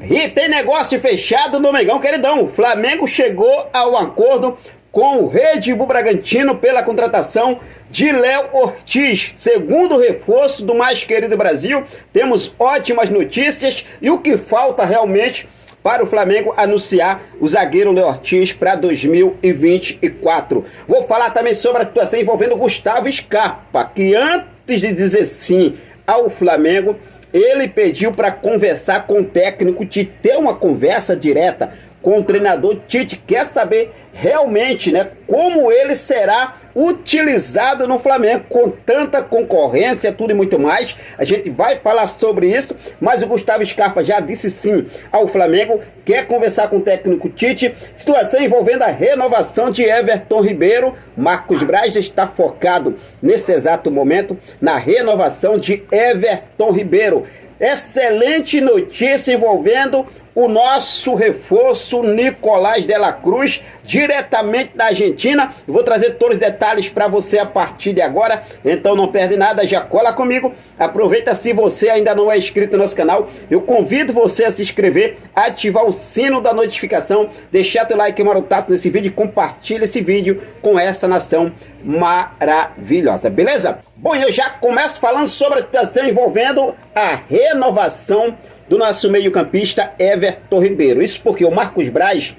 E tem negócio fechado no Mengão, queridão. O Flamengo chegou a um acordo com o Red Bull Bragantino pela contratação de Léo Ortiz, segundo reforço do mais querido Brasil. Temos ótimas notícias e o que falta realmente para o Flamengo anunciar o zagueiro Léo Ortiz para 2024. Vou falar também sobre a situação envolvendo o Gustavo Scarpa, que antes de dizer sim ao Flamengo, ele pediu para conversar com o técnico, de ter uma conversa direta com o treinador Tite. Quer saber realmente, né, como ele será utilizado no Flamengo com tanta concorrência, tudo e muito mais. A gente vai falar sobre isso, mas o Gustavo Scarpa já disse sim ao Flamengo, quer conversar com o técnico Tite. Situação envolvendo a renovação de Everton Ribeiro. Marcos Braz está focado nesse exato momento na renovação de Everton Ribeiro. Excelente notícia envolvendo o nosso reforço Nicolás de la Cruz, diretamente da Argentina. Eu vou trazer todos os detalhes para você a partir de agora, então não perde nada, já cola comigo. Aproveita, se você ainda não é inscrito no nosso canal, eu convido você a se inscrever, ativar o sino da notificação, deixar teu like marotaço nesse vídeo e compartilha esse vídeo com essa nação maravilhosa, beleza? Bom, eu já começo falando sobre a situação envolvendo a renovação do nosso meio-campista Everton Ribeiro. Isso porque o Marcos Braz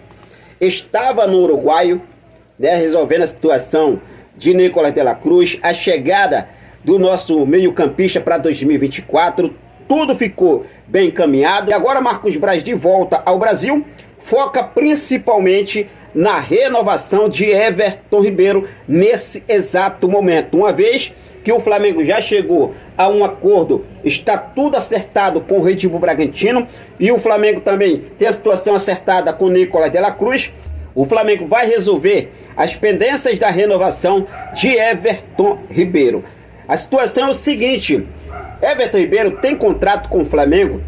estava no Uruguai, né, resolvendo a situação de Nicolás de la Cruz, a chegada do nosso meio-campista para 2024, tudo ficou bem encaminhado. E agora Marcos Braz de volta ao Brasil, foca principalmente na renovação de Everton Ribeiro nesse exato momento, uma vez que o Flamengo já chegou a um acordo, está tudo acertado com o Red Bull Bragantino, e o Flamengo também tem a situação acertada com o Nicolás de la Cruz. O Flamengo vai resolver as pendências da renovação de Everton Ribeiro. A situação é o seguinte: Everton Ribeiro tem contrato com o Flamengo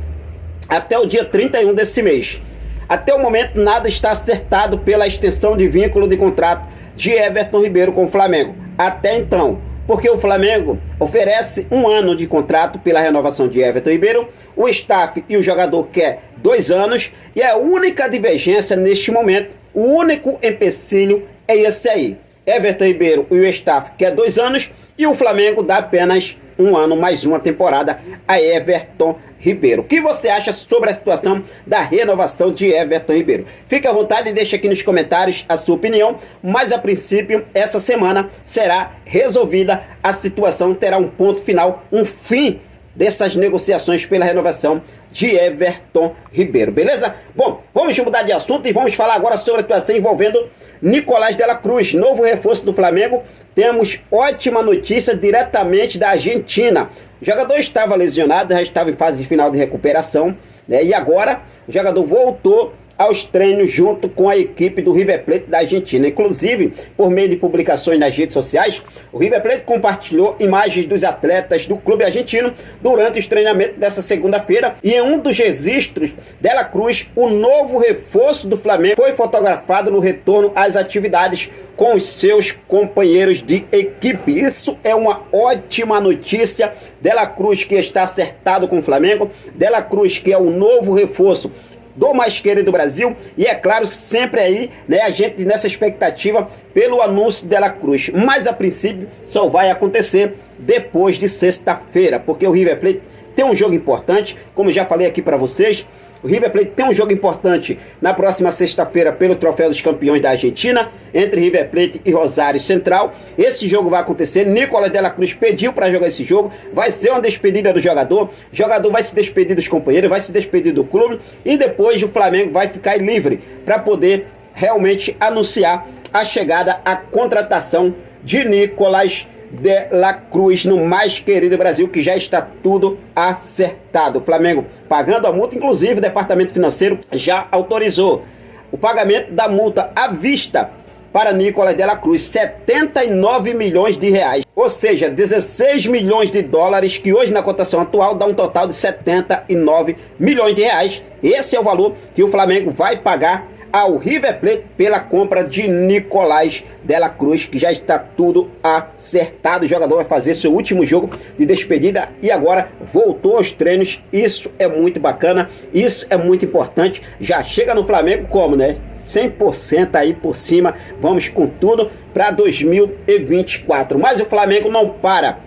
até o dia 31 desse mês. Até o momento nada está acertado pela extensão de vínculo de contrato de Everton Ribeiro com o Flamengo. Até então, porque o Flamengo oferece 1 ano de contrato pela renovação de Everton Ribeiro, o staff e o jogador quer 2 anos, e a única divergência neste momento, o único empecilho é esse aí. Everton Ribeiro e o staff quer 2 anos e o Flamengo dá apenas 1 ano mais uma temporada a Everton Ribeiro. O que você acha sobre a situação da renovação de Everton Ribeiro? Fique à vontade e deixe aqui nos comentários a sua opinião, mas a princípio essa semana será resolvida a situação, terá um ponto final, um fim dessas negociações pela renovação de Everton Ribeiro, beleza? Bom, vamos mudar de assunto e vamos falar agora sobre a situação envolvendo Nicolás de la Cruz, novo reforço do Flamengo. Temos ótima notícia diretamente da Argentina. O jogador estava lesionado, já estava em fase final de recuperação, né? E agora o jogador voltou aos treinos junto com a equipe do River Plate da Argentina. Inclusive, por meio de publicações nas redes sociais, o River Plate compartilhou imagens dos atletas do clube argentino durante os treinamentos dessa segunda-feira, e em um dos registros de la Cruz, o novo reforço do Flamengo foi fotografado no retorno às atividades com os seus companheiros de equipe. Isso é uma ótima notícia. De la Cruz, que está acertado com o Flamengo, de la Cruz, que é o novo reforço do mais querido Brasil, e é claro, sempre aí, né, a gente nessa expectativa pelo anúncio de la Cruz, mas a princípio só vai acontecer depois de sexta-feira, porque o River Plate tem um jogo importante, como já falei aqui para vocês. O River Plate tem um jogo importante na próxima sexta-feira pelo Troféu dos Campeões da Argentina, entre River Plate e Rosário Central. Esse jogo vai acontecer, Nicolás de la Cruz pediu para jogar esse jogo, vai ser uma despedida do jogador, o jogador vai se despedir dos companheiros, vai se despedir do clube, e depois o Flamengo vai ficar livre para poder realmente anunciar a chegada, a contratação de Nicolás de la Cruz no mais querido Brasil, que já está tudo acertado. O Flamengo pagando a multa, inclusive o departamento financeiro já autorizou o pagamento da multa à vista para Nicolás de la Cruz, 79 milhões de reais, ou seja, 16 milhões de dólares, que hoje na cotação atual dá um total de 79 milhões de reais. Esse é o valor que o Flamengo vai pagar ao River Plate pela compra de Nicolás de la Cruz, que já está tudo acertado. O jogador vai fazer seu último jogo de despedida e agora voltou aos treinos. Isso é muito bacana, isso é muito importante. Já chega no Flamengo como, né? 100% aí por cima, vamos com tudo para 2024. Mas o Flamengo não para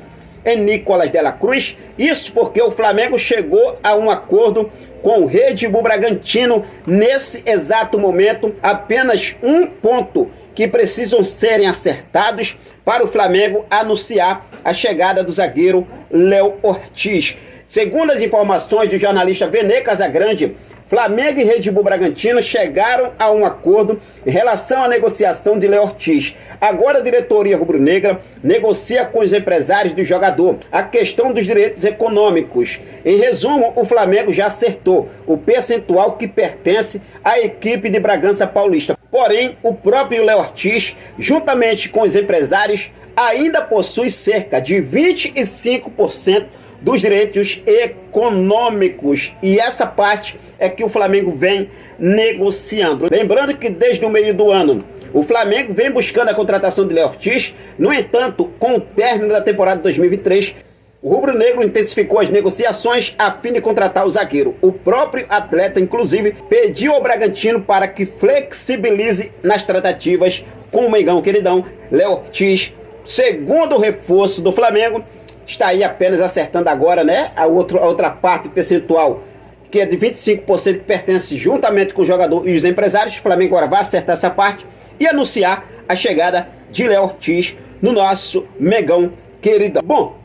em Nicolás de la Cruz, isso porque o Flamengo chegou a um acordo com o Red Bull Bragantino nesse exato momento. Apenas um ponto que precisam serem acertados para o Flamengo anunciar a chegada do zagueiro Léo Ortiz. Segundo as informações do jornalista Vene Casagrande, Flamengo e Red Bull Bragantino chegaram a um acordo em relação à negociação de Léo Ortiz. Agora a diretoria rubro-negra negocia com os empresários do jogador a questão dos direitos econômicos. Em resumo, o Flamengo já acertou o percentual que pertence à equipe de Bragança Paulista. Porém, o próprio Léo Ortiz, juntamente com os empresários, ainda possui cerca de 25% dos direitos econômicos, e essa parte é que o Flamengo vem negociando. Lembrando que desde o meio do ano o Flamengo vem buscando a contratação de Léo Ortiz. No entanto, com o término da temporada 2023, o rubro-negro intensificou as negociações a fim de contratar o zagueiro. O próprio atleta, inclusive, pediu ao Bragantino para que flexibilize nas tratativas com o Mengão queridão. Léo Ortiz, segundo reforço do Flamengo, está aí apenas acertando agora, né, a outra parte percentual, que é de 25%, que pertence juntamente com o jogador e os empresários. O Flamengo agora vai acertar essa parte e anunciar a chegada de Léo Ortiz no nosso Mengão queridão. Bom,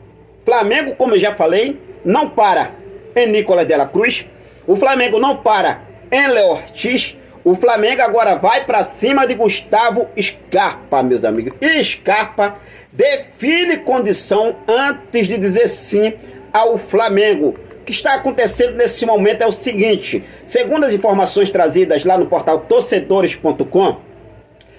Flamengo, como eu já falei, não para em Nicolás de la Cruz. O Flamengo não para em Léo Ortiz. O Flamengo agora vai para cima de Gustavo Scarpa, meus amigos. E Scarpa define condição antes de dizer sim ao Flamengo. O que está acontecendo nesse momento é o seguinte: segundo as informações trazidas lá no portal torcedores.com,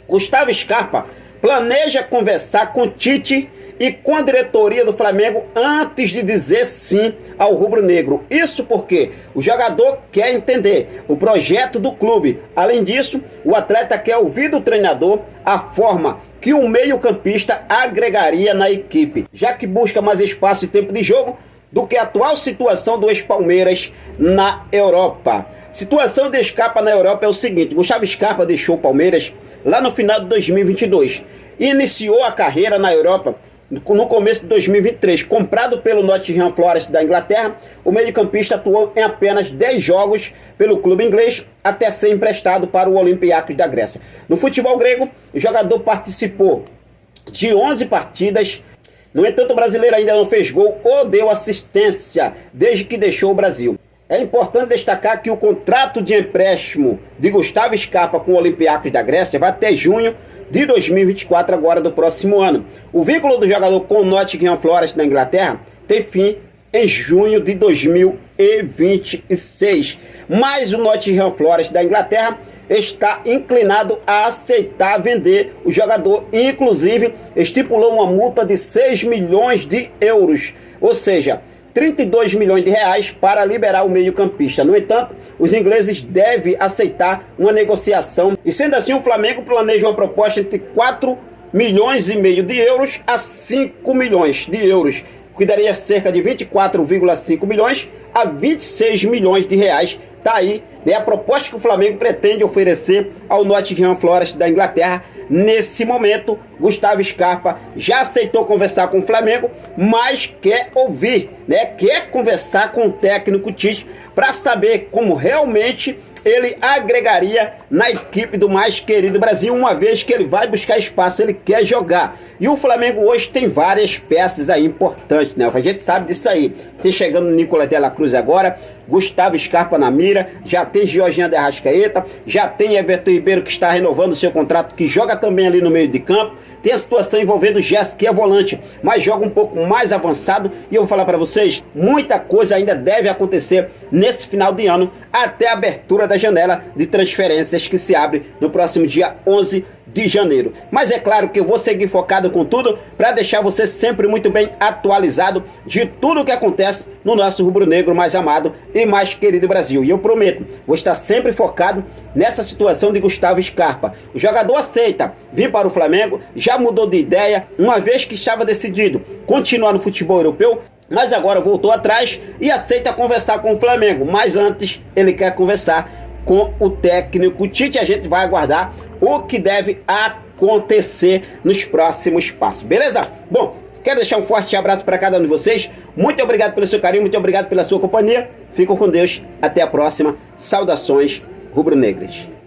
Gustavo Scarpa planeja conversar com Tite e com a diretoria do Flamengo antes de dizer sim ao rubro-negro. Isso porque o jogador quer entender o projeto do clube. Além disso, o atleta quer ouvir do treinador a forma que o meio-campista agregaria na equipe, já que busca mais espaço e tempo de jogo do que a atual situação do ex-Palmeiras na Europa. Situação de Scarpa na Europa é o seguinte: Gustavo Scarpa deixou o Palmeiras lá no final de 2022 e iniciou a carreira na Europa no começo de 2023. Comprado pelo Nottingham Forest da Inglaterra, o meio-campista atuou em apenas 10 jogos pelo clube inglês, até ser emprestado para o Olympiacos da Grécia. No futebol grego, o jogador participou de 11 partidas. No entanto, o brasileiro ainda não fez gol ou deu assistência desde que deixou o Brasil. É importante destacar que o contrato de empréstimo de Gustavo Scarpa com o Olympiacos da Grécia vai até junho de 2024, agora do próximo ano. O vínculo do jogador com o Nottingham Forest na Inglaterra tem fim em junho de 2026. Mas o Nottingham Forest da Inglaterra está inclinado a aceitar vender o jogador. Inclusive, estipulou uma multa de 6 milhões de euros, ou seja, 32 milhões de reais para liberar o meio-campista. No entanto, os ingleses devem aceitar uma negociação. E sendo assim, o Flamengo planeja uma proposta entre 4 milhões e meio de euros a 5 milhões de euros, que daria cerca de 24,5 milhões a 26 milhões de reais. Tá aí, né, a proposta que o Flamengo pretende oferecer ao Nottingham Forest da Inglaterra. Nesse momento, Gustavo Scarpa já aceitou conversar com o Flamengo, mas quer ouvir, né? Quer conversar com o técnico Tite para saber como realmente ele agregaria na equipe do mais querido Brasil, uma vez que ele vai buscar espaço, ele quer jogar. E o Flamengo hoje tem várias peças aí importantes, né? A gente sabe disso aí. Tem chegando o Nicolás de la Cruz agora, Gustavo Scarpa na mira, já tem Jorginho de Arrascaeta, já tem Everton Ribeiro que está renovando o seu contrato, que joga também ali no meio de campo. Tem a situação envolvendo o Gerson, que é volante, mas joga um pouco mais avançado. E eu vou falar para vocês, muita coisa ainda deve acontecer nesse final de ano, até a abertura da janela de transferências partidas que se abrem no próximo dia 11 de janeiro. Mas é claro que eu vou seguir focado com tudo para deixar você sempre muito bem atualizado de tudo o que acontece no nosso rubro-negro mais amado e mais querido Brasil. E eu prometo, vou estar sempre focado nessa situação de Gustavo Scarpa. O jogador aceita vir para o Flamengo, já mudou de ideia, uma vez que estava decidido continuar no futebol europeu, mas agora voltou atrás e aceita conversar com o Flamengo. Mas antes ele quer conversar com o técnico Tite. A gente vai aguardar o que deve acontecer nos próximos passos, beleza? Bom, quero deixar um forte abraço para cada um de vocês. Muito obrigado pelo seu carinho, muito obrigado pela sua companhia. Fiquem com Deus, até a próxima. Saudações rubro-negras.